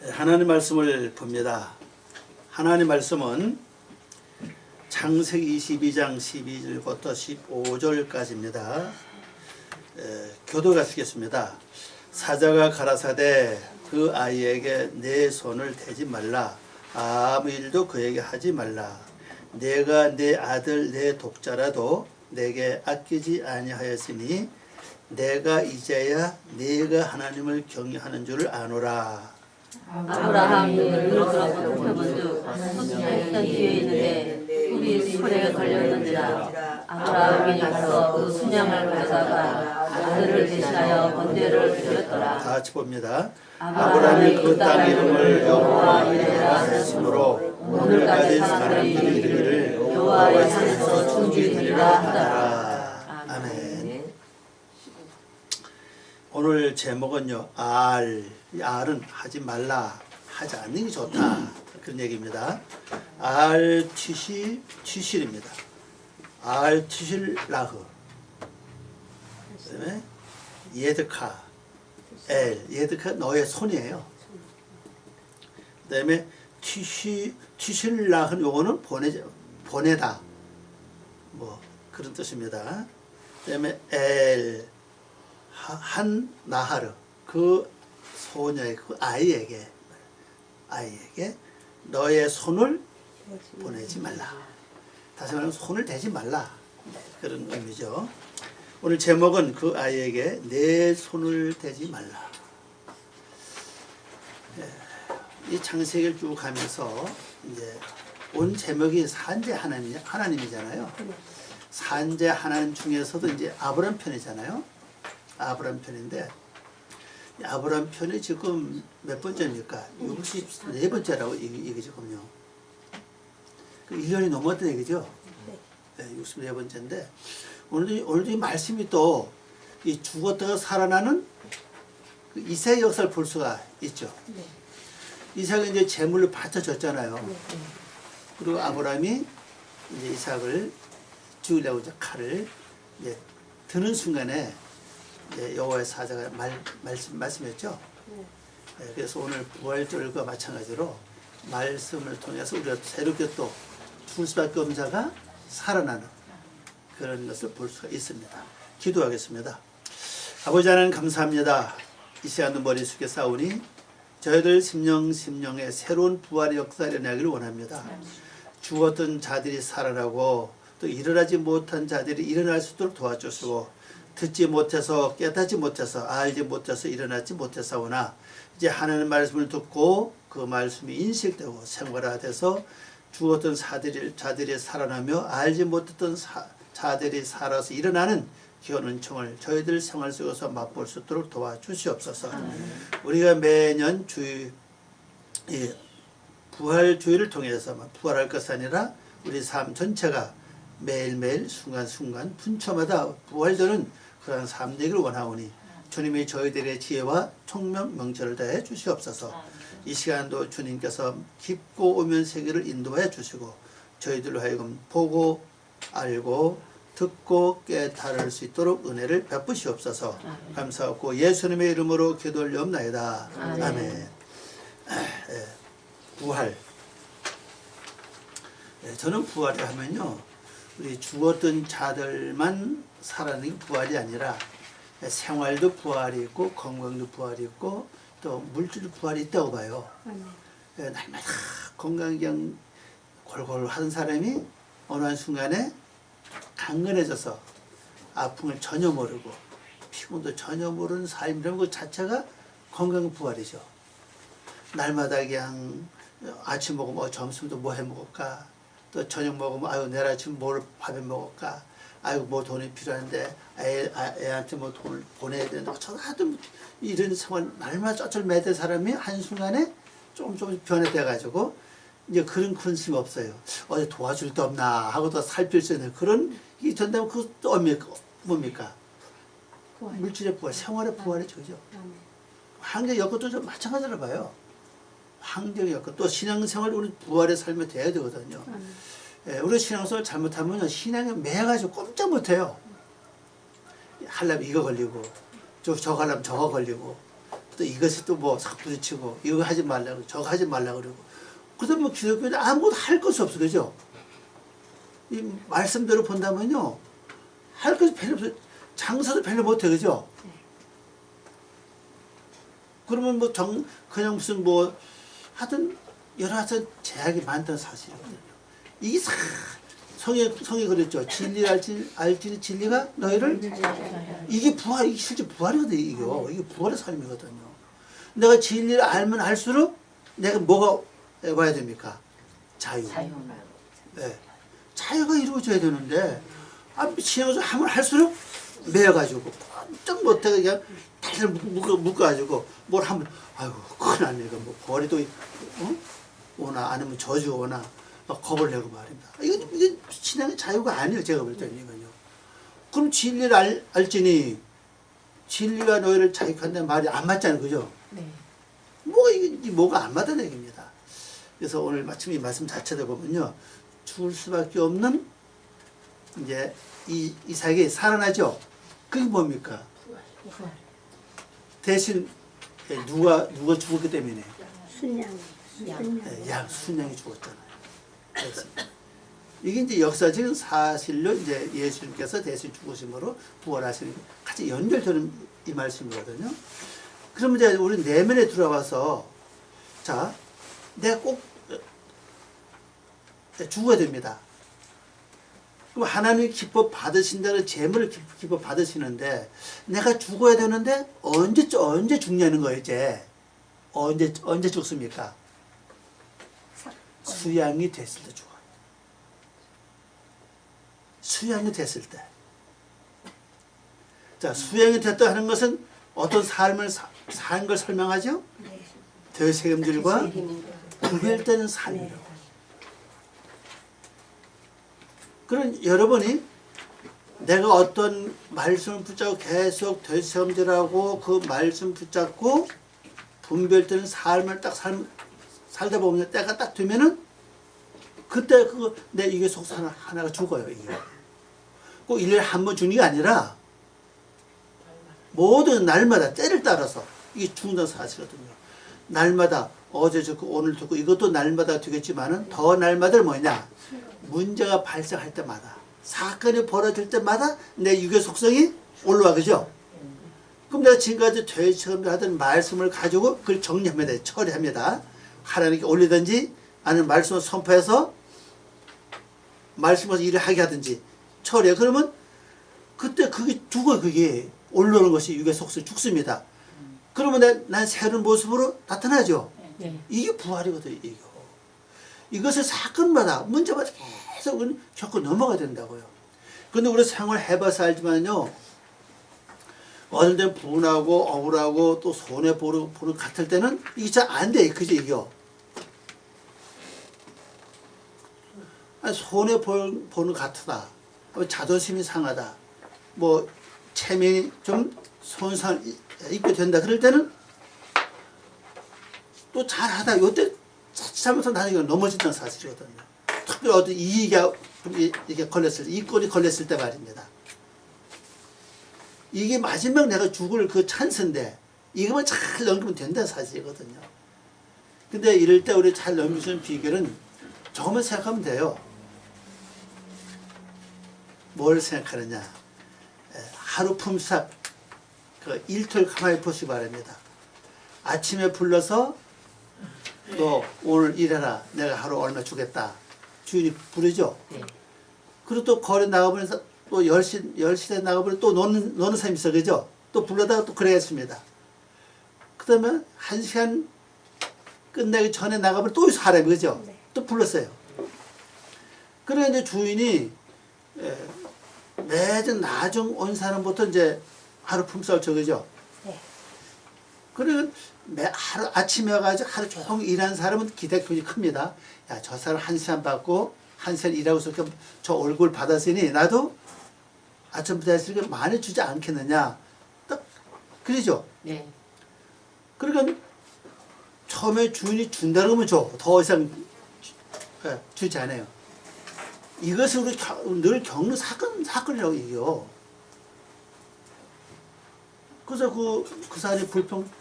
하나님 말씀을 봅니다. 하나님 말씀은 창세기 22장 12절부터 15절까지입니다. 교도가 쓰겠습니다. 사자가 가라사대 그 아이에게 내 손을 대지 말라. 아무 일도 그에게 하지 말라. 내가 내 아들 내 독자라도 내게 아끼지 아니하였으니 내가 이제야 네가 하나님을 경외하는 줄을 아노라. 아브라함이 늙어서 본즉 소수했던 뒤에 있는데 우리 손에 걸렸는지라. 아브라함이 가서 그 순양을 가져다가 아들을 대신하여 번제를 드렸더라. 다 같이 봅니다. 아브라함이 그 땅 이름을 여호와 이레라 하였으므로 오늘까지 사람들이 이르기를 여호와의 산에서 충주히 드리라 하더라. 아멘. 오늘 제목은요, 이 알은 하지 말라, 하지 않는 게 좋다, 그런 얘기입니다. 티실입니다. 티실 라흐, 그다음에 예드카, 예드카 너의 손이에요. 그다음에 티실 라흐는 요거는 보내다, 뭐 그런 뜻입니다. 그다음에 한 나하르, 그 소녀의 그 아이에게 너의 손을 보내지 말라. 다시 말하면 손을 대지 말라, 그런 의미죠. 오늘 제목은 그 아이에게 내 손을 대지 말라. 이 창세기를 쭉 가면서 이제 온 제목이 산재 하나님이잖아요. 산재 하나님 중에서도 이제 아브람 편이잖아요. 아브람 편인데, 아브람 편이 지금 몇 번째입니까? 64번째라고 이게 지금요. 1년이 넘었던 얘기죠. 네, 64번째인데 오늘도 이 말씀이 또 이 죽었다가 살아나는 그 이삭의 역사를 볼 수가 있죠. 이삭은 이제 제물로 바쳐졌잖아요. 그리고 아브라함이 이제 이삭을 죽이려고 이제 칼을 이제 드는 순간에 여호와의 사자가 말씀했죠. 그래서 오늘 부활절과 마찬가지로 말씀을 통해서 우리가 새롭게 또 죽을 수밖에 없는 자가 살아나는 그런 것을 볼 수가 있습니다. 기도하겠습니다. 아버지 하나님 감사합니다. 이 시간도 머릿속에 싸우니 저희들 심령에 새로운 부활의 역사가 일어나기를 원합니다. 죽었던 자들이 살아나고 또 일어나지 못한 자들이 일어날 수 있도록 도와주시고, 듣지 못해서 깨닫지 못해서 알지 못해서 일어나지 못해서오나 이제 하나님의 말씀을 듣고 그 말씀이 인식되고 생활화돼서 죽었던 자들이 살아나며 알지 못했던 자들이 살아서 일어나는 기원 은총을 저희들 생활 속에서 맛볼 수 있도록 도와주시옵소서. 우리가 매년 부활 주의를 통해서 부활할 것이 아니라 우리 삶 전체가 매일매일 순간순간 분초마다 부활되는 그런 삶 되기를 원하오니 주님이 저희들의 지혜와 총명 명철을 다해 주시옵소서. 이 시간도 주님께서 깊고 오면 세계를 인도해 주시고 저희들로 하여금 보고 알고 듣고 깨달을 수 있도록 은혜를 베푸시옵소서. 감사하고 예수님의 이름으로 기도 올리옵나이다. 아멘. 부활. 저는 부활이 하면요, 우리 죽었던 자들만 살아나는 게 부활이 아니라 생활도 부활이 있고 건강도 부활이 있고 또 물질도 부활이 있다고 봐요. 날마다 건강 그냥 골골 하는 사람이 어느 한순간에 강건해져서 아픔을 전혀 모르고 피곤도 전혀 모르는 삶이라는 것 자체가 건강 부활이죠. 날마다 그냥 아침 먹으면 점심도 뭐 해 먹을까, 또 저녁 먹으면 아유 내일 아침 뭘 밥에 먹을까, 아유 뭐 돈이 필요한데 애한테 뭐 돈을 보내야 된다, 저 하여튼 이런 생활 날마다 쩌쩔 매대 사람이 한순간에 조금씩 변해돼 가지고 이제 그런 관심이 없어요. 어디 도와줄 데 없나 하고 또 살필 수 있는 그런 게 된다면 그것도 뭡니까? 부활. 물질의 부활, 생활의 부활이 저죠. 환경 여건도 좀 마찬가지로 봐요. 환경 여건, 또 신앙생활 우리 부활의 삶이 돼야 되거든요. 우리 신앙생활 잘못하면 신앙에 매가지고 꼼짝 못해요. 하려면 이거 걸리고 저거 하려면 저거 걸리고 또 이것이 또 뭐 부딪히고 이거 하지 말라고 저거 하지 말라고 그러고 그러다 뭐 기독교는 아무것도 할 것이 없어 그죠? 이 말씀대로 본다면요 할 것이 별로 없어. 장사도 별로 못해 그죠? 그러면 뭐 그냥 무슨 뭐 하여튼 여러 가지 제약이 많다는 사실이거든요. 이게 성이 그랬죠. 진리를 알지니 진리가 너희를 이게 부활 이게 실제 부활이거든요. 이게 부활의 삶이거든요. 내가 진리를 알면 알수록 내가 뭐가 와야 됩니까? 자유. 네. 자유가 이루어져야 되는데 신앙을 하면 할수록 매여가지고 깜짝 못해 그냥 다들 묶어가지고 뭘 하면 아이고 큰일 이거 뭐 벌이도 오나 아니면 저주가 오나 막 겁을 내고 말입니다. 이게 신앙의 자유가 아니에요. 제가 볼 때는 이건요. 그럼 진리를 알지니 진리가 너희를 자유한다는 말이 안 맞잖아요. 그죠? 네. 뭐가 안 맞다는 얘기입니다. 그래서 오늘 마침 이 말씀 자체를 보면요. 죽을 수밖에 없는 이제 이 사역이 살아나죠. 그게 뭡니까? 대신 누가 죽었기 때문에 순양이 죽었잖아요. 그래서 이게 이제 역사적인 사실로 이제 예수님께서 대신 죽으심으로 부활하시는 같이 연결되는 이 말씀이거든요. 그러면 이제 우리 내면에 들어와서 자, 내가 꼭 죽어야 됩니다. 그럼 하나님이 기뻐 받으신다는 재물을 기뻐 받으시는데 내가 죽어야 되는데 언제 죽냐는 거예요. 이제 언제 죽습니까? 수양이 됐을 때 죽어요. 수양이 됐을 때. 자, 수양이 됐다 하는 것은 어떤 삶을 산 걸 설명하죠? 되새김질과 구별되는 삶이라고. 그런 여러분이 내가 어떤 말씀을 붙잡고 계속 되새김질하고 그 말씀 붙잡고 분별되는 삶을 딱 살다 보면 때가 딱 되면은 그때 내 이게 속 하나가 죽어요. 이게 꼭 1년에 한 번 죽는 게 아니라 모든 날마다 때를 따라서 이게 죽는다는 사실이거든요. 날마다 어제 듣고 오늘 듣고 이것도 날마다 되겠지만은 더 날마다 뭐냐 문제가 발생할 때마다 사건이 벌어질 때마다 내 육의 속성이 올라와 그죠? 그럼 내가 지금까지 되새김질하던 말씀을 가지고 그걸 정리합니다. 처리합니다. 하나님께 올리든지 아니면 말씀을 선포해서 말씀을 일을 하게 하든지 처리해. 그러면 그때 그게 죽어요. 그게 올라오는 것이 육의 속성이 죽습니다. 그러면 난 새로운 모습으로 나타나죠. 이게 부활이거든요. 이것을 사건마다 문제마다 계속 겪고 넘어가야 된다고요. 그런데 우리 생활해봐서 알지만요. 어느 때는 분하고 억울하고 또 손해보는 같을 때는 이게 잘 안 돼. 그죠 이게. 손해보는 같다. 자존심이 상하다. 뭐 체면이 좀 손상 입게 된다. 그럴 때는 또 잘하다. 요때 잘못하면 나중에 넘어진다는 사실이거든요. 특별히 어떤 이익이 이게 걸렸을 때, 이권이 걸렸을 때 말입니다. 이게 마지막 내가 죽을 그 찬스인데 이것만 잘 넘기면 된다는 사실이거든요. 근데 이럴 때 우리 잘 넘길 수 있는 비결은 저것만 생각하면 돼요. 뭘 생각하느냐. 하루 품삯 그 일토를 가만히 보시기 바랍니다. 아침에 불러서 너 오늘 일해라. 내가 하루 얼마 주겠다. 주인이 부르죠. 그리고 또 거리 나가보면서 또 10시에 나가보면 또 노는 사람이 있어. 그죠? 또 불러다가 또 그래야겠습니다. 그 다음에 1시간 끝나기 전에 나가보면 또 사람이 그죠? 또 불렀어요. 그래 이제 주인이 매주 나중 온 사람부터 이제 하루 품삯을 줘. 그죠? 그러면 하루 아침에 와가지고 하루 종일 일하는 사람은 기대가 굉장히 큽니다. 야, 저 사람 1시간 받고 1시간 일하고서 저 얼굴 받았으니 나도 아침부터 했으니까 많이 주지 않겠느냐. 딱 그러죠. 네. 그러니까 처음에 주인이 준다는 거면 줘. 더 이상 주지 않아요. 이것을 우리 늘 겪는 사건이라고 얘기해요. 그래서 그 사람이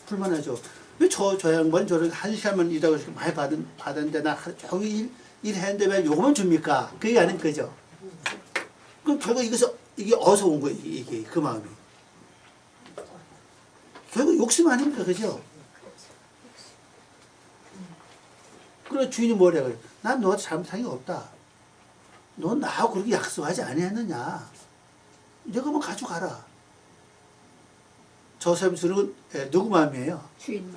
불만하죠. 왜 저 양반 저렇게 한 시간만 일하고 이렇게 많이 받았는데 나 하루 종일 일했는데 왜 요거만 줍니까? 그게 아닌 거죠. 그럼 결국 이게 어디서 온 거예요? 이게 그 마음이. 결국 욕심 아닙니까? 그죠? 그래 주인이 뭐라 그래? 난 너한테 잘못한 게 없다. 넌 나하고 그렇게 약속하지 아니했느냐? 내가 뭐 가져가라. 저 사람이 주는 건 누구 마음이에요? 주인.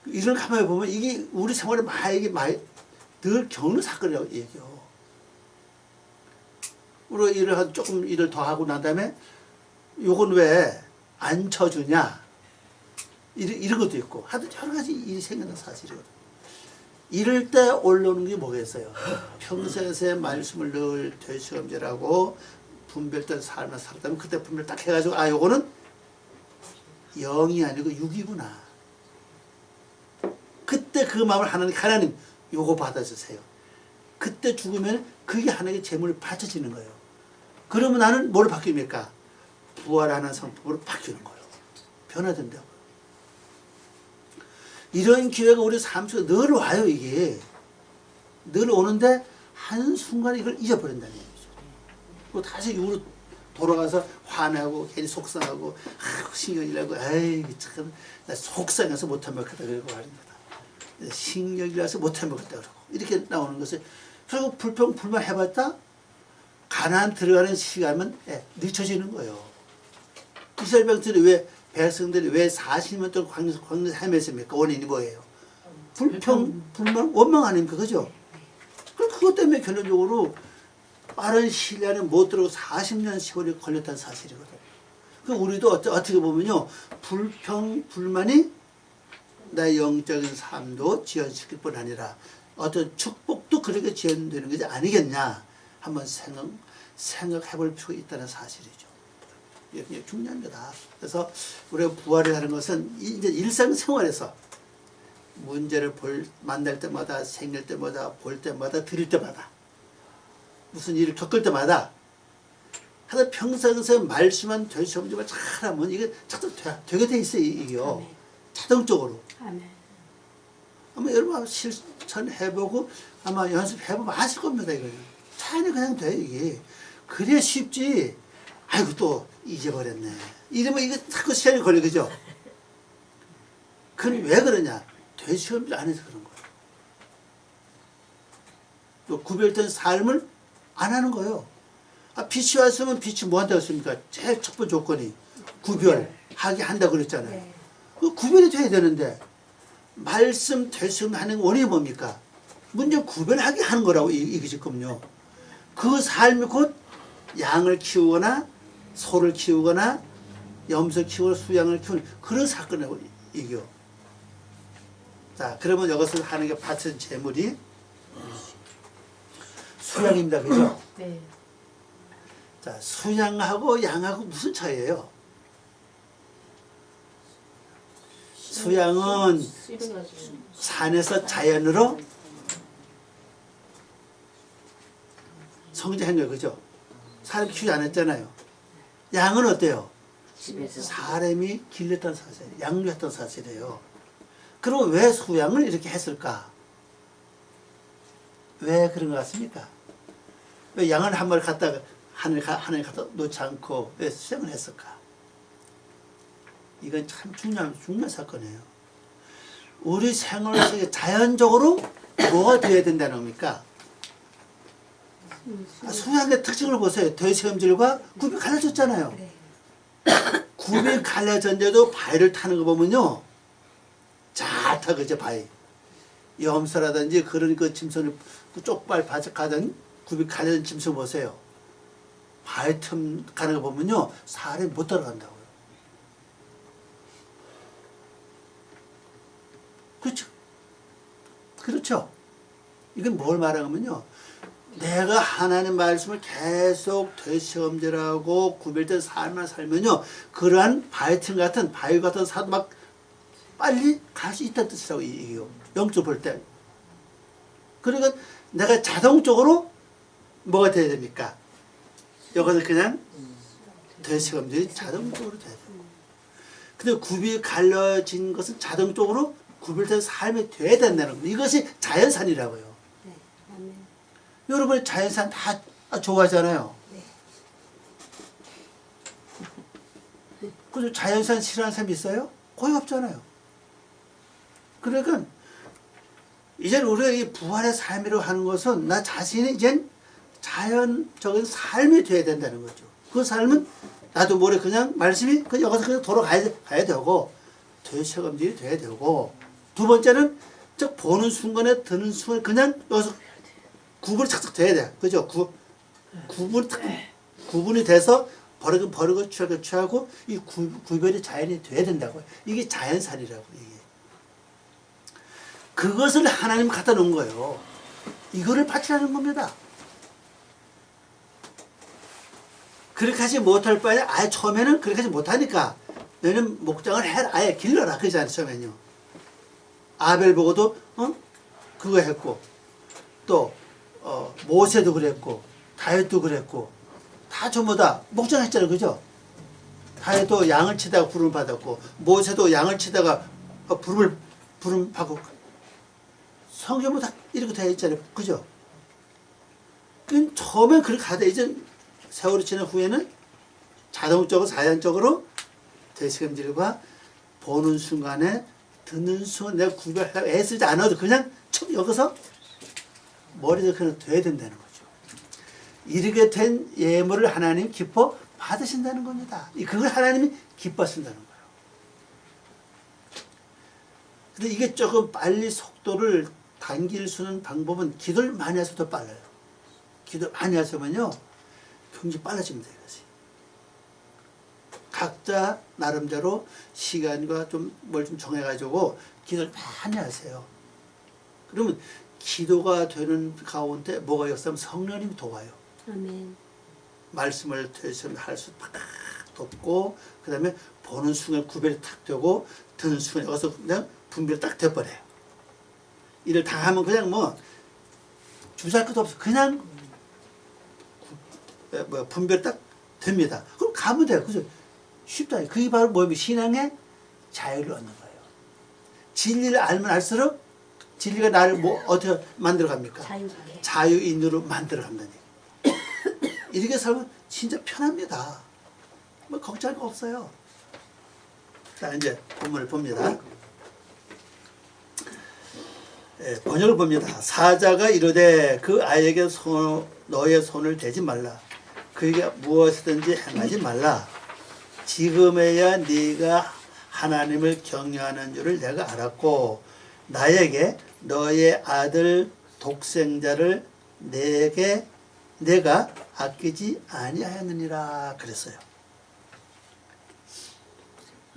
이런 가만히 보면 이게 우리 생활에 많이 늘 겪는 사건이라고 얘기해요. 우리 조금 일을 더 하고 난 다음에 요건 왜 안 쳐주냐? 이런 것도 있고 하여튼 여러 가지 일이 생기는 사실이거든요. 이럴 때 올라오는 게 뭐겠어요? 평소에 말씀을 늘 되시엄절하고 분별된 삶을 살았다면 그때 분별 딱 해가지고 요거는 영이 아니고 육이구나. 그때 그 마음을 하나님 요거 받아주세요. 그때 죽으면 그게 하나님의 재물이 바쳐지는 거예요. 그러면 나는 뭘 바뀝니까? 부활하는 성품으로 바뀌는 거예요. 변화된다고요. 이런 기회가 우리 삶 속에 늘 와요. 이게 늘 오는데 한순간에 이걸 잊어버린다는 얘기죠. 그리고 다시 이후로 돌아가서 화나고 괜히 속상하고 신경이 나고 에이 참 나 속상해서 못해 먹겠다 그러고 말입니다. 신경이 나서 못해 먹겠다 그러고 이렇게 나오는 것을 결국 불평불만 해봤다 가나안 들어가는 시간은 늦춰지는 거예요. 이스라엘 백성들이 백성들이 왜 40년 동안 광야에서 헤맸습니까? 원인이 뭐예요? 불평불만 원망 아닙니까? 그죠? 그것 때문에 결론적으로 빠른 시일 안에 못 들어가고 40년 세월이 걸렸다는 사실이거든요. 그 우리도 어떻게 보면요. 불평불만이 나의 영적인 삶도 지연시킬 뿐 아니라 어떤 축복도 그렇게 지연되는 것이 아니겠냐. 한번 생각해 볼 필요가 있다는 사실이죠. 이게 중요한 거다. 그래서 우리가 부활을 하는 것은 이제 일상생활에서 문제를 만날 때마다 생길 때마다 볼 때마다 들을 때마다 무슨 일을 겪을 때마다 하여튼 평상시에 말씀만 되시면 잘하면 이게 되게 돼 있어요. 이게요. 자동적으로. 아마 여러분 실천해보고 아마 연습해보면 아실 겁니다. 이거는. 자연히 그냥 돼요. 이게. 그래야 쉽지. 아이고 또 잊어버렸네. 이러면 이게 자꾸 시간이 걸려. 그죠? 그건 왜 그러냐? 되시험을 안 해서 그런 거예요. 또 구별된 삶을 안 하는 거예요. 빛이 왔으면 빛이 뭐 한다고 했습니까? 제일 첫 번째 조건이 구별하게 한다고 그랬잖아요. 그 구별이 돼야 되는데 말씀 되시험 하는 원인이 뭡니까? 문제 구별하게 하는 거라고 이게 지금요. 그 삶이 곧 양을 키우거나 소를 키우거나 염소 키우거나 수양을 키우는 그런 사건이라고 이겨. 자, 그러면 이것을 하는 게 바친 재물이 수양입니다. 그죠? 네. 자, 수양하고 양하고 무슨 차이예요? 수양은 산에서 자연으로 성장한 거예요. 그죠? 사람 키우지 않았잖아요. 양은 어때요? 사람이 길렀던 사실, 양육했던 사실이에요. 그럼 왜 수양을 이렇게 했을까? 왜 그런 것 같습니까? 왜 양을 한 마리 갖다가 하늘에 갖다 놓지 않고 왜 수양을 했을까? 이건 참 중요한 사건이에요. 우리 생활 속에 자연적으로 뭐가 되어야 된다는 겁니까? 수양의 특징을 보세요. 대시험질과 굽이 갈라졌잖아요. 굽이 갈라졌는데도 바위를 타는 거 보면요. 잘 타, 그죠, 바위. 염소라든지 그런 그 짐승을 쪽발 바짝하던 굽이 갈라진 짐승 보세요. 바위 틈 가는 거 보면요. 사람이 못 들어간다고요. 그렇죠. 그렇죠. 이건 뭘 말하냐면요. 내가 하나님 말씀을 계속 되시험질하고 구별된 삶을 살면요. 그러한 바위 같은 사도 막 빨리 갈 수 있다는 뜻이라고 얘기해요. 영적 볼 때. 그러니까 내가 자동적으로 뭐가 돼야 됩니까? 이것을 그냥 대시감들이 자동적으로 돼야 돼요. 근데 굽이 갈라진 것은 자동적으로 구별된 삶이 돼야 된다는 겁니다. 이것이 자연산이라고요. 네. 아멘. 여러분 자연산 다 좋아하잖아요. 그래서 자연산 싫어하는 사람이 있어요? 거의 없잖아요. 그러니까 이제는 우리가 이 부활의 삶이라고 하는 것은 나 자신이 이젠 자연적인 삶이 돼야 된다는 거죠. 그 삶은 나도 모르게 그냥 말씀이 그 여기서 그냥 돌아가야 되고 되체감들이 돼야 되고, 두 번째는 즉 보는 순간에 드는 순간에 그냥 여기서 구분이 착착 돼야 돼. 그죠? 구분이 돼서 버리고 취하고 이 구별이 자연이 돼야 된다고요. 이게 자연산이라고. 이게. 그것을 하나님 갖다 놓은 거예요. 이거를 바치라는 겁니다. 그렇게 하지 못할 바에 아예 처음에는 그렇게 하지 못하니까 너는 목장을 해라. 아예 길러라. 그러잖아요. 처음에는요. 아벨 보고도 그거 했고 또 모세도 그랬고 다윗도 그랬고 다 전부 다 목장했잖아요. 그죠? 다윗도 양을 치다가 부름을 받았고 모세도 양을 치다가 부름 받고 성경은 다 이렇게 되어 있잖아요. 그죠? 그 처음엔 그렇게 하다 이제 세월이 지난 후에는 자동적으로 자연적으로 대시감질과 보는 순간에 듣는 순간 내가 구별하려고 애쓰지 않아도 그냥 척 여기서 머리에 그냥 돼야 된다는 거죠. 이렇게 된 예물을 하나님 기뻐 받으신다는 겁니다. 그걸 하나님이 기뻐하신다는 거예요. 근데 이게 조금 빨리 속도를 당길 수 있는 방법은 기도를 많이 해서 더 빨라요. 기도 많이 하시면요 굉장히 빨라집니다. 이것이. 각자 나름대로 시간과 좀 뭘 좀 정해가지고 기도를 많이 하세요. 그러면 기도가 되는 가운데 뭐가 있었으면 성령님이 도와요. 아멘. 말씀을 할수 팍 돋고 그 다음에 보는 순간 구별이 탁 되고 듣는 순간 여기서 그냥 분별이 딱 돼버려요. 이를 다 하면 그냥 뭐 주저할 것도 없어. 그냥 분별이 딱 됩니다. 그럼 가면 돼요. 그죠? 쉽다. 그게 바로 뭐예요? 신앙의 자유를 얻는 거예요. 진리를 알면 알수록 진리가 나를 어떻게 만들어 갑니까? 자유인으로 만들어 간다니. 이렇게 살면 진짜 편합니다. 뭐 걱정할 거 없어요. 자, 이제 본문을 봅니다. 번역을 봅니다. 사자가 이르되 그 아이에게 너의 손을 대지 말라. 그에게 무엇이든지 행하지 말라. 지금에야 네가 하나님을 경외하는 줄을 내가 알았고 나에게 너의 아들 독생자를 내가 아끼지 아니하였느니라 그랬어요.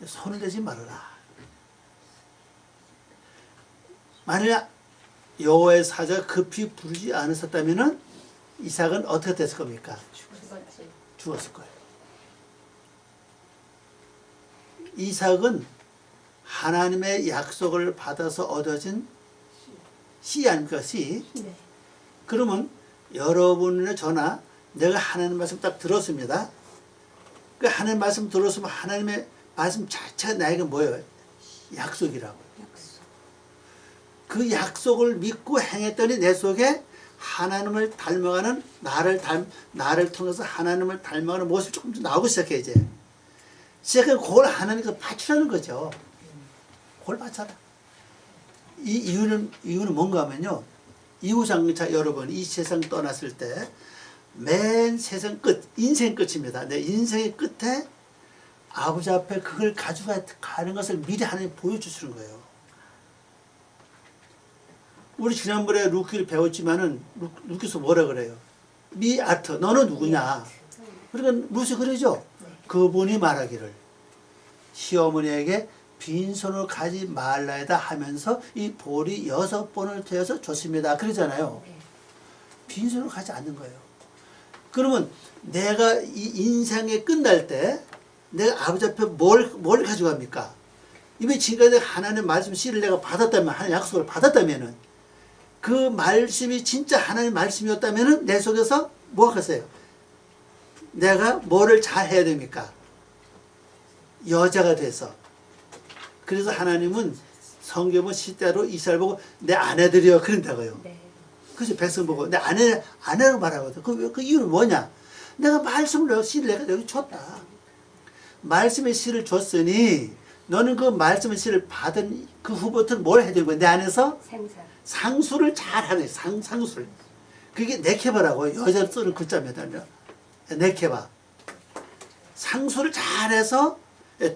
손을 대지 말아라. 만약 여호와의 사자가 급히 부르지 않았었다면 이삭은 어떻게 됐을 겁니까? 죽었을 거예요. 이삭은 하나님의 약속을 받아서 얻어진 씨 아닙니까? 씨. 네. 그러면 여러분이나 저나 내가 하나님 말씀 딱 들었습니다. 그 하나님 말씀 들었으면 하나님의 말씀 자체가 나에게 뭐예요? 약속이라고. 그 약속을 믿고 행했더니 내 속에 하나님을 닮아가는 나를 통해서 하나님을 닮아가는 모습이 조금 좀 나오기 시작해 이제. 시작해 그걸 하나님께 바치라는 거죠. 그걸 바쳐라. 이 이유는 뭔가 하면요. 이후장차 여러분 이 세상 떠났을 때 맨 세상 끝, 인생 끝입니다. 내 인생의 끝에 아버지 앞에 그걸 가져가는 것을 미리 하나님 보여주시는 거예요. 우리 지난번에 루키를 배웠지만은 루키에서 뭐라 그래요? 미 아트, 너는 누구냐? 그러니까 루시 그러죠? 그분이 말하기를 시어머니에게 빈손을 가지 말라이다 하면서 이 볼이 6번을 되어서 줬습니다. 그러잖아요. 빈손을 가지 않는 거예요. 그러면 내가 이 인생이 끝날 때 내가 아버지 앞에 뭘 가져갑니까? 이미 지금까지 하나님의 말씀 씨를 내가 받았다면, 하나님의 약속을 받았다면은 그 말씀이 진짜 하나님의 말씀이었다면은 내 속에서 뭐 하겠어요? 내가 뭐를 잘 해야 됩니까? 여자가 돼서. 그래서 하나님은 성경은 시대로 이스라엘 보고 내 아내들이여 그런다고요. 네. 그래서 백성 보고 내 아내로 말하거든. 그 이유는 뭐냐? 내가 말씀을 씨를 내가 여기 줬다. 말씀의 씨를 줬으니 너는 그 말씀의 씨를 받은 그 후부터는 뭘 해야 되는 거야? 내 안에서 상수를 잘 하는 거야. 상수를. 그게 네케바라고 여자로 쓰는 글자입니다. 네케바. 상수를 잘해서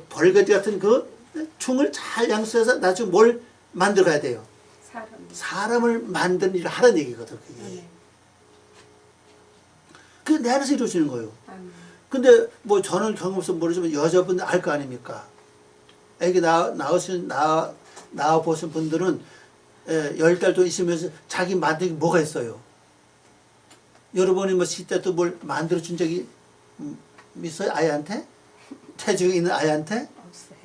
벌거지 같은 그 충을 잘 양수해서 나중에 뭘 만들어야 돼요? 사람을 만드는 일을 하라는 얘기거든. 그게. 그게 내 안에서 이루어지는 거예요. 근데 뭐 저는 경험 없어 모르지만 여자분들 알 거 아닙니까? 애기 나와 보신 분들은 10달도 있으면서 자기 만든 게 뭐가 있어요? 여러분이 뭐 시대 또 뭘 만들어 준 적이 있어요? 아이한테? 태중에 있는 아이한테? 없어요.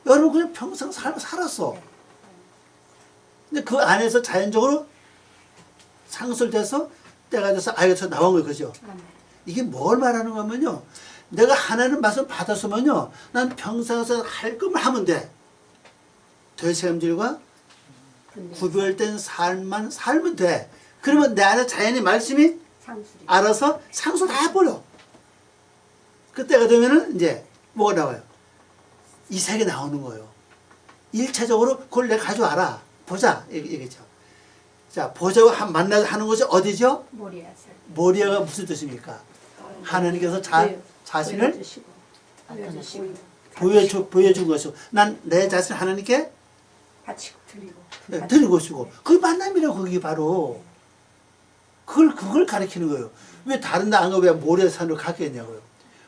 여러분 그냥 평생 살았어. 근데 그 안에서 자연적으로 상술돼서 때가 돼서 아이가 저 나온 거예요. 그죠? 이게 뭘 말하는 거면요. 내가 하나님 말씀 받았으면요. 난 평생에서 할 거면 하면 돼. 되새김질과 구별된 삶만 살면 돼. 그러면 내 안에 자연의 말씀이 알아서 상술 다 해버려. 그때가 되면은 이제 뭐가 나와요? 이 색이 나오는 거예요. 일차적으로 그걸 내가 가져와라. 보자. 얘기죠. 자, 보자고 만나서 하는 것이 어디죠? 모리아가 무슨 뜻입니까? 하나님께서 자신을 보여준 것이고, 난 내 자신을 하나님께 바치고 드리는 것이고, 그 만남이라고 그게 바로. 그걸 가리키는 거예요. 왜 다른 데 안 가고 왜 모리아 산으로 갔겠냐고요.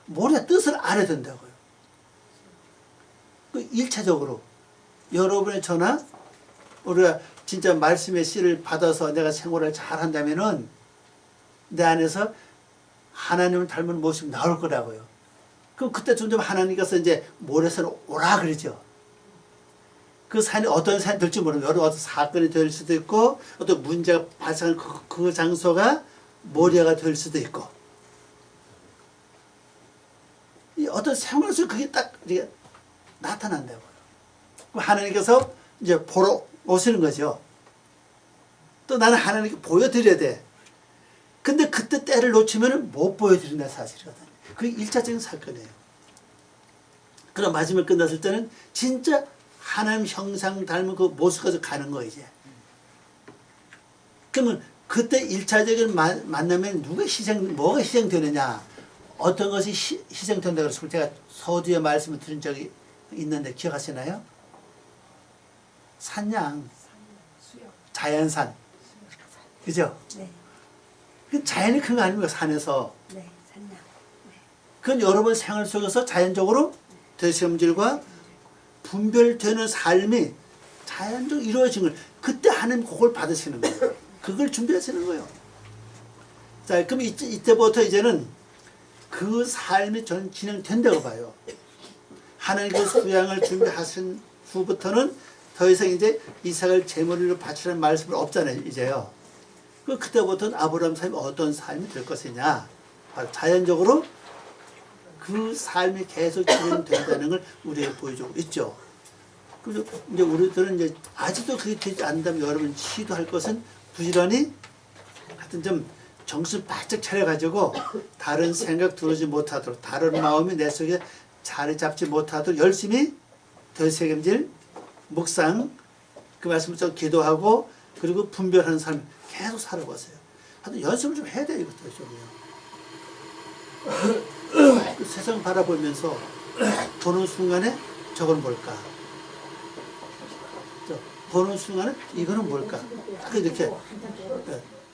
모리아 뜻을 알아야 된다고요. 그 1차적으로 여러분의 저나 우리가 진짜 말씀의 씨를 받아서 내가 생활을 잘 한다면은 내 안에서 하나님을 닮은 모습이 나올 거라고요. 그럼 그때 점점 하나님께서 이제 모래산에 오라 그러죠. 그 산이 어떤 산이 될지 모르는 여러 어떤 사건이 될 수도 있고 어떤 문제가 발생한 그 장소가 모래가 될 수도 있고 이 어떤 생활 속에 그게 딱 이게 나타난다고요. 그럼 하나님께서 이제 보러 오시는 거죠. 또 나는 하나님께 보여드려야 돼. 근데 그때 때를 놓치면 못 보여드린다 사실이거든요. 그게 1차적인 사건이에요. 그럼 마지막에 끝났을 때는 진짜 하나님 형상 닮은 그 모습까지 가는 거예요, 이제. 그러면 그때 1차적인 만나면 뭐가 희생되느냐? 어떤 것이 희생된다고 그래서 제가 서두에 말씀을 드린 적이 있는데 기억하시나요? 산양, 자연산. 그죠? 네. 그 자연이 큰 거 아닙니까? 산에서. 네, 산양. 그건 여러분 생활 속에서 자연적으로 되새김질과 분별되는 삶이 자연적으로 이루어진 걸 그때 하나님 그걸 받으시는 거예요. 그걸 준비하시는 거예요. 자, 그럼 이때부터 이제는 그 삶이 전 진행된다고 봐요. 하나님 그 수양을 준비하신 후부터는 더 이상 이제 이삭을 제물로 바치라는 말씀은 없잖아요, 이제요. 그때부터는 아브라함 삶이 어떤 삶이 될 것이냐. 바로 자연적으로 그 삶이 계속 진행된다는 걸 우리에게 보여주고 있죠. 그래서 이제 우리들은 이제 아직도 그게 되지 않는다면 여러분 시도할 것은 부지런히 하여튼 좀 정신 바짝 차려가지고 다른 생각 들어오지 못하도록 다른 마음이 내 속에 자리 잡지 못하도록 열심히 되새김질, 묵상, 그 말씀을 좀 기도하고 그리고 분별하는 삶 계속 살아보세요. 하여튼 연습을 좀 해야 돼요, 이것도 좀요. 세상 바라보면서 보는 순간에 저건 뭘까? 보는 순간에 이거는 뭘까? 딱 이렇게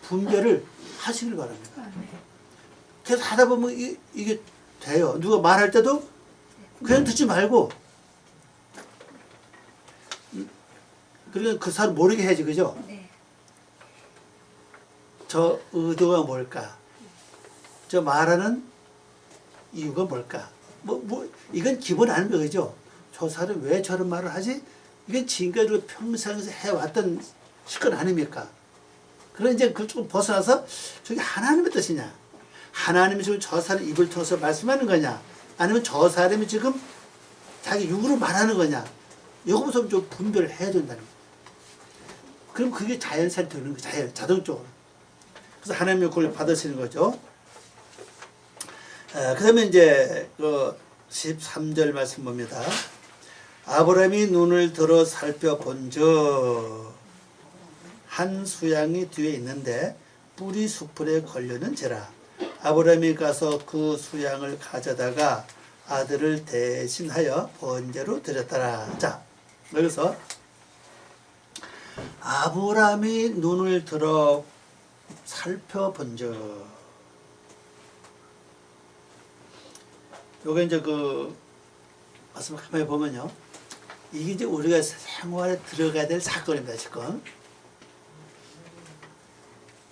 분별을 하시길 바랍니다. 계속 하다 보면 이게 돼요. 누가 말할 때도 그냥 듣지 말고 그러니까 그 사람 모르게 해야지, 그죠? 네. 저 의도가 뭘까? 저 말하는 이유가 뭘까? 이건 기본 아닙니까, 그죠? 저 사람이 왜 저런 말을 하지? 이건 지금까지 평생에서 해왔던 식권 아닙니까? 그런 이제 그걸 조금 벗어나서 저게 하나님의 뜻이냐? 하나님이 지금 저 사람 입을 통해서 말씀하는 거냐, 아니면 저 사람이 지금 자기 육으로 말하는 거냐, 이거부터 좀 분별을 해야 된다는 거예요. 그럼 그게 자연스레 되는 거예요. 자동적으로. 그래서 하나님의 그걸 받으시는 거죠. 그 다음에 이제 그 13절 말씀 봅니다. 아브라함이 눈을 들어 살펴본즉 한 수양이 뒤에 있는데 뿔이 수풀에 걸렸는지라. 아브라함이 가서 그 수양을 가져다가 아들을 대신하여 번제로 드렸더라. 자, 여기서 아브라함이 눈을 들어 살펴본즉, 요게 이제 그 말씀을 가만히 보면요, 이게 이제 우리가 생활에 들어가야 될 사건입니다. 지금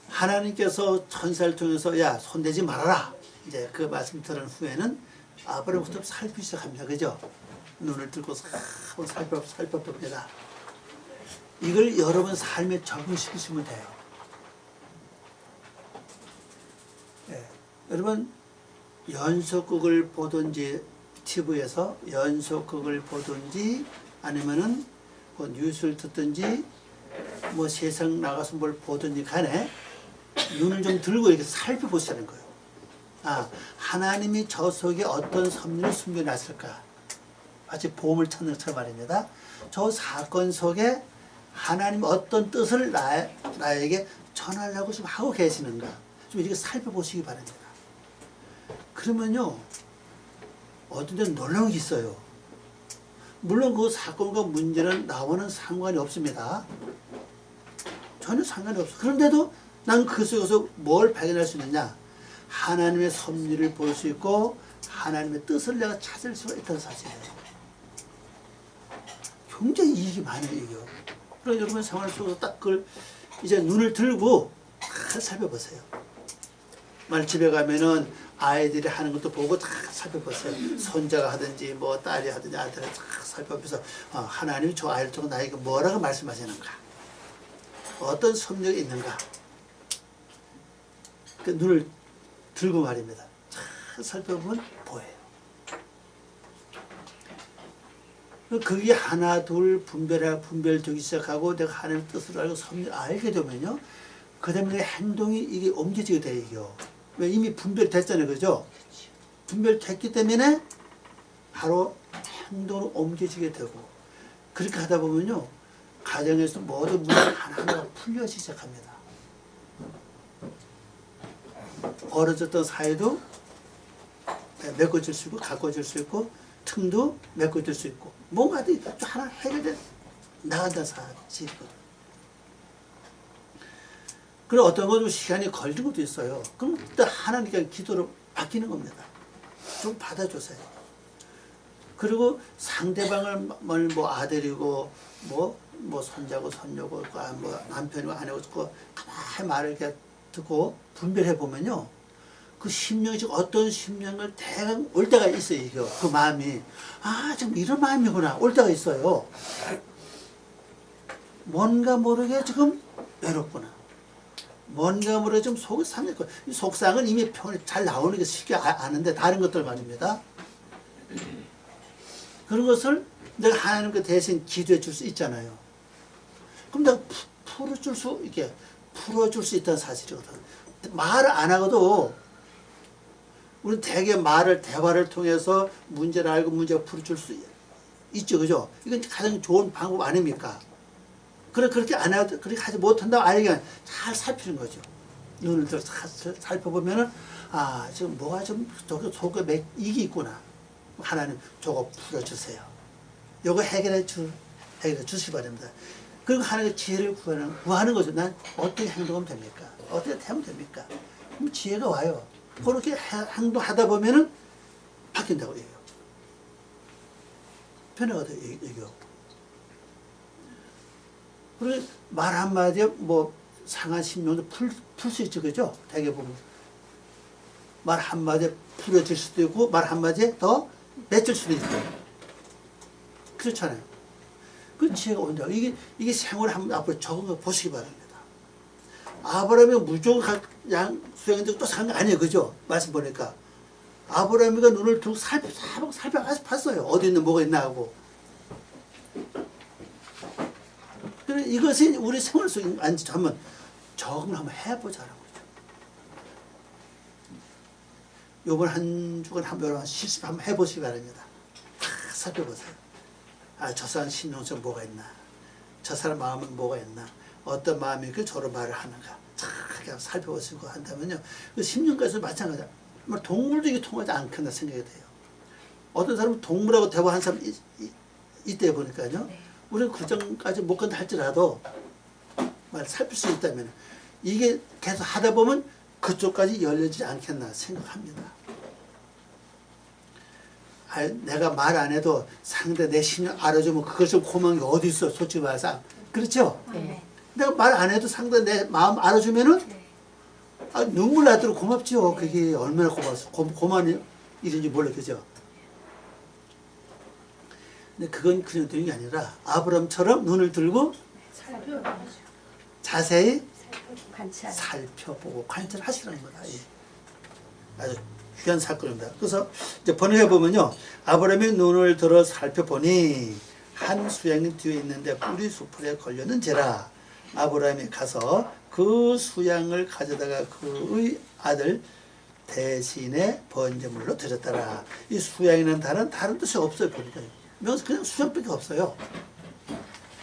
하나님께서 천사를 통해서 야 손대지 말아라, 이제 그 말씀 들은 후에는 아브라함부터 살피기 시작합니다. 그죠? 눈을 들고서 한번 살펴봅니다. 이걸 여러분 삶에 적용시키시면 돼요. 예. 여러분 연속극을 보든지, TV에서 연속극을 보든지, 아니면은 뭐 뉴스를 듣든지, 뭐 세상 나가서 뭘 보든지 간에 눈을 좀 들고 이렇게 살펴보시는 거예요. 아, 하나님이 저 속에 어떤 섭리를 숨겨놨을까? 마치 보물 찾는 것처럼 말입니다. 저 사건 속에 하나님 어떤 뜻을 나에게 전하려고 좀 하고 계시는가? 좀 이렇게 살펴보시기 바랍니다. 그러면요, 어떤 데는 놀라운 게 있어요. 물론 그 사건과 문제는 나와는 상관이 없습니다. 전혀 상관이 없어. 그런데도 난 그 속에서 뭘 발견할 수 있느냐? 하나님의 섭리를 볼 수 있고 하나님의 뜻을 내가 찾을 수가 있다는 사실이에요. 굉장히 이익이 많아요, 이거. 그럼 여러분 생활 속에서 딱 그걸 이제 눈을 들고 다 살펴보세요. 만약 집에 가면은 아이들이 하는 것도 보고 다 살펴보세요. 손자가 하든지 뭐 딸이 하든지 아들을 다 살펴보면서 하나님이 저 아이를 통해 나에게 뭐라고 말씀하시는가, 어떤 섭리가 있는가, 그 눈을 들고 말입니다. 잘 살펴보면 보여요. 그게 하나 둘 분별되기 시작하고 내가 하나님의 뜻을 알고 섭리를 알게 되면요, 그 다음에 행동이 이게 옮겨지게 돼요. 이게요. 왜? 이미 분별됐잖아요. 그죠? 분별됐기 때문에 바로 행동으로 옮겨지게 되고, 그렇게 하다 보면요, 가정에서 모든 문제 하나하나가 풀려지기 시작합니다. 벌어졌던 사이도 메꿔질 수 있고, 가꿔질 수 있고, 틈도 메꿔질 수 있고, 뭔가 하나 해결돼 나간다는 사실이거든요. 그리고 어떤 건 좀 시간이 걸리는 것도 있어요. 그럼 그때 하나님께 기도로 바뀌는 겁니다. 좀 받아주세요. 그리고 상대방을 뭐 아들이고 뭐 손자고 손녀고 뭐 남편이고 아내고 가만히 말을 이렇게 듣고 분별해 보면요, 그 심령이 지금 어떤 심령을 대강 올 때가 있어요. 이거 그 마음이 지금 이런 마음이구나 올 때가 있어요. 뭔가 모르게 지금 외롭구나, 뭔가 모르게 좀 속이 상했고, 이 속상은 이미 잘 나오는 게 쉽게 아는데 다른 것들 말입니다. 그런 것을 내가 하나님께 대신 기도해 줄 수 있잖아요. 그럼 내가 풀어줄 수 있다는 사실이거든. 말을 안 하고도 우리는 대개 대화를 통해서 문제를 알고 문제를 풀어줄 수 있죠. 그죠? 이건 가장 좋은 방법 아닙니까? 그렇게 안 해도, 그렇게 하지 못한다고 알면 잘 살피는 거죠. 눈을 들어 살펴보면은, 지금 뭐가 좀 저기 속에 이게 있구나. 하나님, 저거 풀어주세요. 요거 해결해 주시기 바랍니다. 그리고 하나님의 지혜를 구하는 거죠. 난 어떻게 행동하면 됩니까? 어떻게 하면 됩니까? 그럼 지혜가 와요. 그렇게 행동하다 보면은 바뀐다고 얘기해요. 변화가 얘기하고. 그리고 말 한마디에 뭐 상한 심령도 풀 수 있죠. 그죠? 대개 보면. 말 한마디에 풀어질 수도 있고, 말 한마디에 더 맺을 수도 있고. 그렇잖아요. 그 지혜가 온다고. 이게 생활을 한번 앞으로 적응해 보시기 바랍니다. 아브라함이 무조건 수양인데 또 산 거 아니에요. 그죠? 말씀 보니까. 아브라함이가 눈을 들고 살펴봤어요. 어디 있는 뭐가 있나 하고. 그래 이것이 우리 생활 속에 한번 적응을 한번 해보자는 거죠. 요번 한 주간 한번 실습 한번 해보시기 바랍니다. 다 살펴보세요. 아, 저 사람 신용성 뭐가 있나? 저 사람 마음은 뭐가 있나? 어떤 마음이 그 저런 말을 하는가? 잘 살펴보시고 한다면요. 그 10년까지도 마찬가지야. 동물도 이게 통하지 않겠나 생각이 돼요. 어떤 사람은 동물하고 대화한 사람 이때 보니까요. 우리는 그 전까지 못 간다 할지라도 살필 수 있다면 이게 계속 하다 보면 그쪽까지 열려지지 않겠나 생각합니다. 내가 말 안 해도 상대 내 신을 알아주면 그것을 고마운 게 어디 있어, 솔직히 말해서. 그렇죠? 네. 내가 말 안 해도 상대 내 마음 알아주면은 눈물 나도록 고맙죠. 그게 얼마나 고마운 일인지 몰라, 그죠? 근데 그건 그냥 되는 게 아니라 아브라함처럼 눈을 들고 자세히 살펴보고 관찰하시라는 거다. 아주 귀한 사건입니다. 그래서 이제 번역해 보면요, 아브라함이 눈을 들어 살펴보니 한 수양이 뒤에 있는데 뿔이 수풀에 걸렸는지라. 아브라함이 가서 그 수양을 가져다가 그의 아들 대신에 번제물로 드렸더라. 이 수양이라는 단어는 다른 뜻이 없어요. 보니까 명사 그냥 수양밖에 없어요.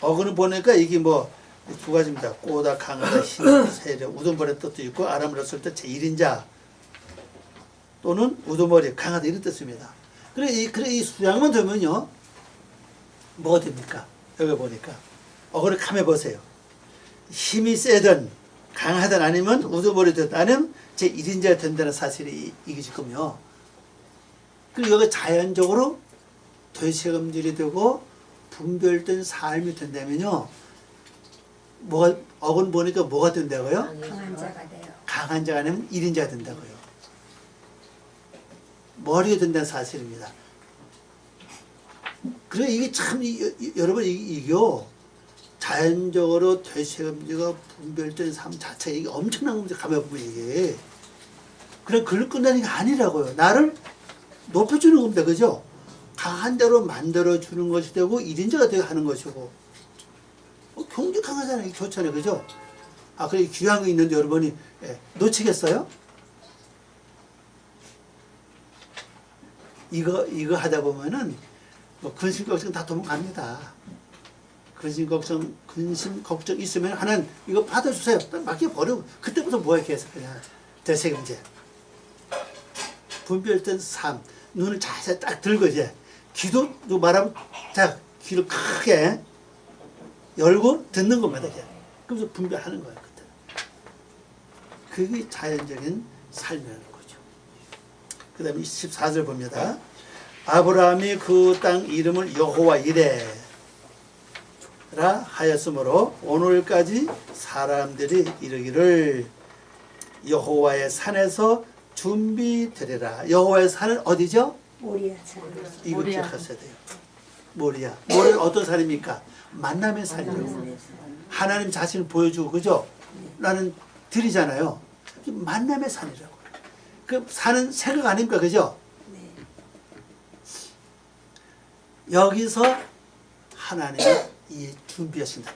어근을 보니까 이게 뭐 두 가지입니다. 꼬다, 강하다, 힘, 세력, 우두머리 뜻도 있고 아람으로 쓸 때 제1인자 또는 우두머리, 강하다 이런 뜻입니다. 그래 이 수양만 되면요 뭐가 됩니까? 여기 보니까 어근을 감해 보세요. 힘이 세든 강하든 아니면 우두머리 됐든 아니면 제1인자가 된다는 사실이 이게 지금요. 그리고 여기 자연적으로 되새김질이 되고 분별된 삶이 된다면요. 뭐가 어근 보니까 뭐가 된다고요? 강한 자가 돼요. 강한 자가 아니면 1인자가 된다고요. 머리가 된다는 사실입니다. 그래 이게 참 여러분 이게요. 자연적으로 되새김질과 분별된 삶 자체 이게 엄청난 겁니다. 가만 보면 이게 그냥 글로 끝나는 게 아니라고요. 나를 높여주는 겁니다. 그죠? 강한 자로 만들어주는 것이 되고 1인자가 되게 하는 것이고 경주 강하잖아요. 좋잖아요. 그죠? 그래 귀한 거 있는데 여러분이 놓치겠어요? 이거 하다 보면은 뭐 근심 걱정 다 도망갑니다. 근심 걱정 있으면 하나님 이거 받아주세요. 맡겨버리고 그때부터 뭐야 계속 그냥 되새김질 분별된 삶 눈을 자세히 딱 들고 이제 귀도 말하면 자 귀를 크게 열고 듣는 겁니다. 그래서 분별하는 거예요. 그때 그게 자연적인 삶이라는 거죠. 그 다음에 14절 봅니다. 아브라함이 그 땅 이름을 여호와 이레라 하였으므로 오늘까지 사람들이 이르기를 여호와의 산에서 준비되리라. 여호와의 산은 어디죠? 모리아 산. 이거 기억하셔야 돼요. 모리아. 모리아 어떤 산입니까? 만남의 산이에요. 하나님 자신을 보여주고 그죠? 나는 드리잖아요. 만남의 산이라고. 그 산은 생각 아닙니까? 그죠? 여기서 하나님이 준비하신다.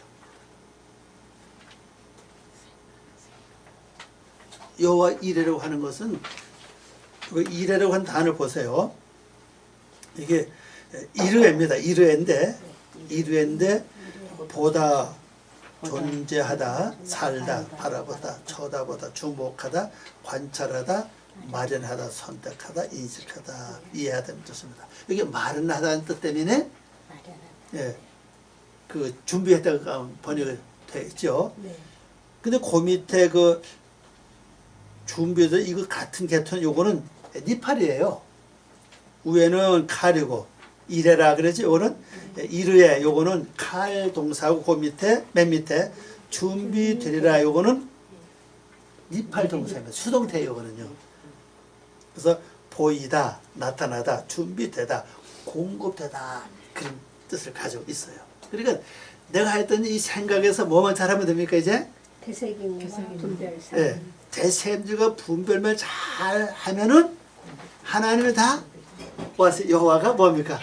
여호와 이레라고 하는 것은 그 이레라고 한 단어를 보세요. 이게 이르에입니다. 이르에인데 보다, 존재하다, 살다, 바라보다, 쳐다보다, 주목하다, 관찰하다, 마련하다, 선택하다, 인식하다, 이해하다 뜻입니다. 이게 마련하다는 뜻 때문에 그 준비했다가 번역이 되어 있죠. 근데 그 밑에 그 준비해서 이거 같은 계통 요거는 니팔이에요. 위에는 칼이고 이레라 그러지. 요거는 이르에 요거는 칼 동사고 그 밑에 맨 밑에 준비되리라 요거는 니팔 동사입니다. 수동태 요거는요. 그래서 보이다, 나타나다, 준비되다, 공급되다 그런 뜻을 가지고 있어요. 그러니까 내가 했던 이 생각에서 뭐만 잘하면 됩니까 이제? 대세김과 분별사. 예, 대세임들과 분별만 잘 하면은 하나님은 다 와서 여호와가 뭡니까?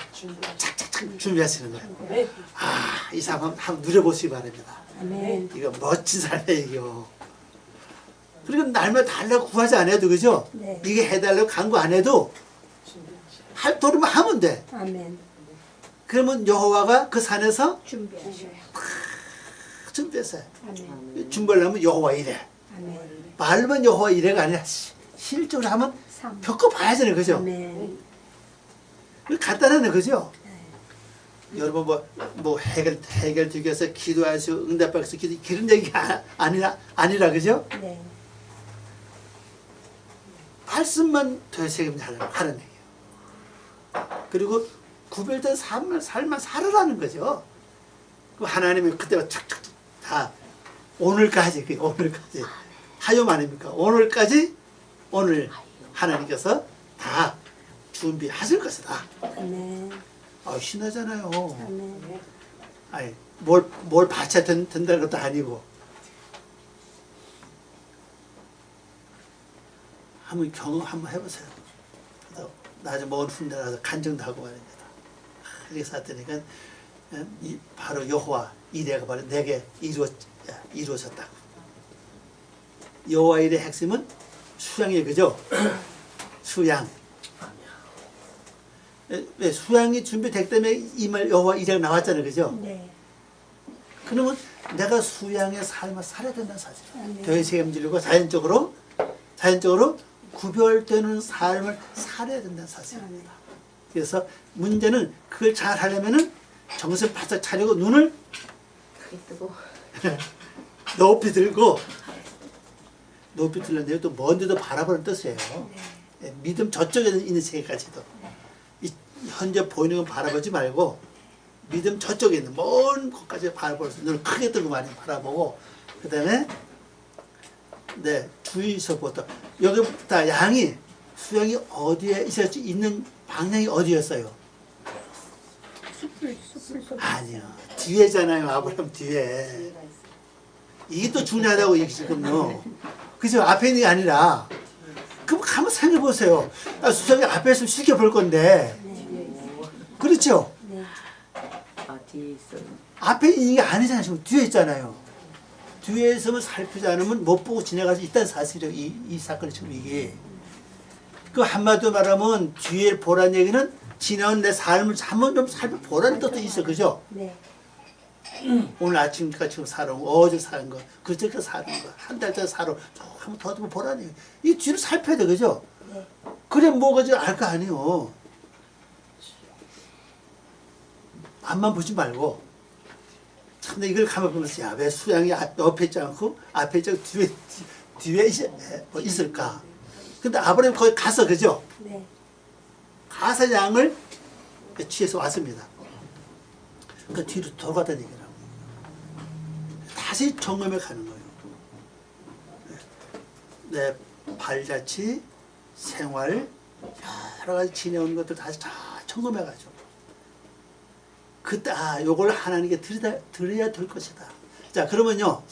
착착착 준비하시는 거예요. 아, 이 상황 한번 누려보시기 바랍니다. 아멘. 이거 멋진 삶이에요. 그리고 날마다 달라고 구하지 않아도 그죠? 네. 이게 해달라고 간구 안 해도 할 도리만 하면 돼. 아멘. 그러면 여호와가 그 산에서 준비하셔요. 준비했어요. 아멘. 준비하려면 여호와 이래. 아멘. 말만 여호와 이래가 아니라 실적으로 하면 삼. 겪어봐야잖아요. 그죠? 아멘. 간단하네. 그죠? 여러분 뭐 해결되기위해서 기도하시고 응답받기 위해서 그런 얘기가 아니라 그죠? 네. 말씀만 되새김하라고 하는 얘기예요. 그리고 구별된 삶만 살아라는 거죠. 그 하나님이 그때가 착착착 다 오늘까지 하염 아닙니까? 오늘까지 오늘 하나님께서 다 준비하실 것이다. 아멘. 아, 신나잖아요. 아멘. 아니 뭘 바쳐야 된다는 것도 아니고 한번 경험 한번 해보세요. 그래서 나중에 먼 훗날 가서 간증도 하고 말입니다. 그래서 했더니까 바로 여호와 이레가 바로 내게 이루어졌다고. 여호와 이레의 핵심은 수양이에요. 그죠? 수양. 왜 수양이 준비됐기 때문에 이 말 여호와 이레가 나왔잖아요. 그죠? 네. 그러면 내가 수양의 삶을 살아야 된다는 사실이에요. 아멘. 되새김질과 자연적으로 구별되는 삶을 살아야 된다는 사실입니다. 그래서 문제는 그걸 잘 하려면은 정신 바짝 차리고 눈을 뜨고 높이 들고 높이 들는데요. 또 먼 데도 바라보는 뜻이에요. 예, 믿음 저쪽에 있는 세계까지도. 이 현재 보이는 건 바라보지 말고 믿음 저쪽에 있는 먼 곳까지 바라볼 수 눈을 크게 뜨고 많이 바라보고 그 다음에 네 주위서부터 여기부터 양이 수양이 어디에 있을지 있는 방향이 어디였어요? 숲을 아니요 뒤에잖아요. 아브라함 뒤에. 이게 또 중요하다고 얘기 지금요. 그죠? 앞에 있는 게 아니라 그럼 한번 생각해 보세요. 수양이 앞에 있으면 쉽게 볼 건데 그렇죠? 네. 아 뒤에 있어요. 앞에 있는 게 아니잖아요. 지금 뒤에 있잖아요. 뒤에 있으면 살피지 않으면 못 보고 지나갈 수 있다는 사실이에요. 이 사건이 지금 이게. 그 한마디로 말하면 뒤에 보란 얘기는 지나온 내 삶을 한번 좀 살펴보라는 뜻도 있어. 그죠? 네. 오늘 아침까지 지금 살아온 거, 어제 사는 거, 그저께 사는 거, 한 달 전에 살아온 거, 한번 더 보라는 얘기. 이 뒤를 살펴야 돼. 그죠? 네. 그래 뭐가 지 알 거 아니에요. 앞만 보지 말고 참 이걸 가만 보면서 야 왜 수양이 옆에 있지 않고 앞에 있지 않고 뒤에 있을까? 근데 아브라함이 거기 가서 그죠? 네. 가서 양을 취해서 왔습니다. 그 뒤로 돌아갔다는 얘기라고. 다시 점검해 가는 거예요. 내 발자취, 생활, 여러 가지 지내온 것들 다시 다 점검해 가죠. 그때 요걸 하나님께 드려야 될 것이다. 자 그러면요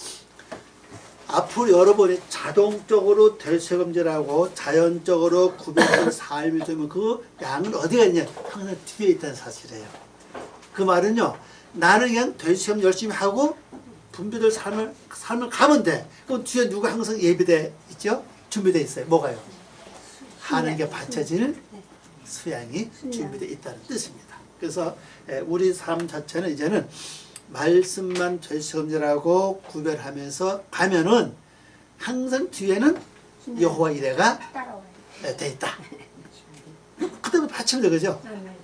앞으로 여러분이 자동적으로 되새김질하고 자연적으로 구별된 삶이 되면 그 양은 어디가 있냐? 항상 뒤에 있다는 사실이에요. 그 말은요 나는 그냥 되새김 열심히 하고 분별될 삶을 가면 돼. 그럼 뒤에 누가 항상 예비돼 있죠? 준비돼 있어요. 뭐가요? 하나님께 바쳐질 수양이 준비되어 있다는 뜻입니다. 그래서 우리 삶 자체는 이제는 말씀만 되새김질하고 구별하면서 가면은 항상 뒤에는 여호와 이레가 따라와요. 돼 있다. 그다음에 받치면 되죠. 아멘.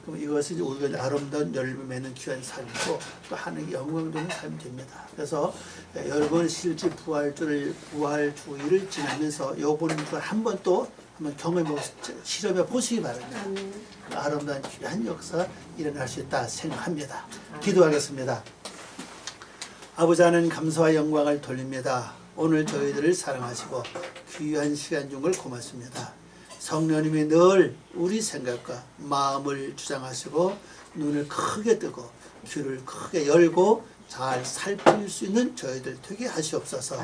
그럼 이것이 우리가 아름다운 열매 맺는 귀한 삶이고 또 하나님께 영광 되는 삶이 됩니다. 그래서 여러분 실제 부활주의를 지나면서 요번 한번 또 한번 경험해 실험해 보시기 바랍니다. 아름다운 귀한 역사 일어날 수 있다 생각합니다. 기도하겠습니다. 아버지 하나님 감사와 영광을 돌립니다. 오늘 저희들을 사랑하시고 귀한 시간 준 걸 고맙습니다. 성령님이 늘 우리 생각과 마음을 주장하시고 눈을 크게 뜨고 귀를 크게 열고 잘 살필 수 있는 저희들 되게 하시옵소서.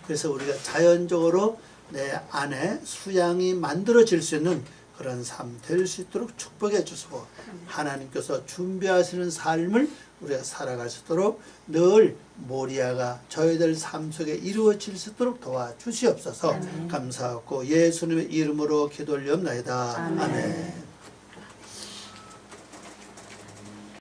그래서 우리가 자연적으로 내 안에 수양이 만들어질 수 있는 그런 삶 될 수 있도록 축복해 주시고 하나님께서 준비하시는 삶을 우리가 살아갈 수 있도록 늘 모리아가 저희들 삶 속에 이루어질 수 있도록 도와주시옵소서. 감사하고 예수님의 이름으로 기도 올리옵나이다. 아멘.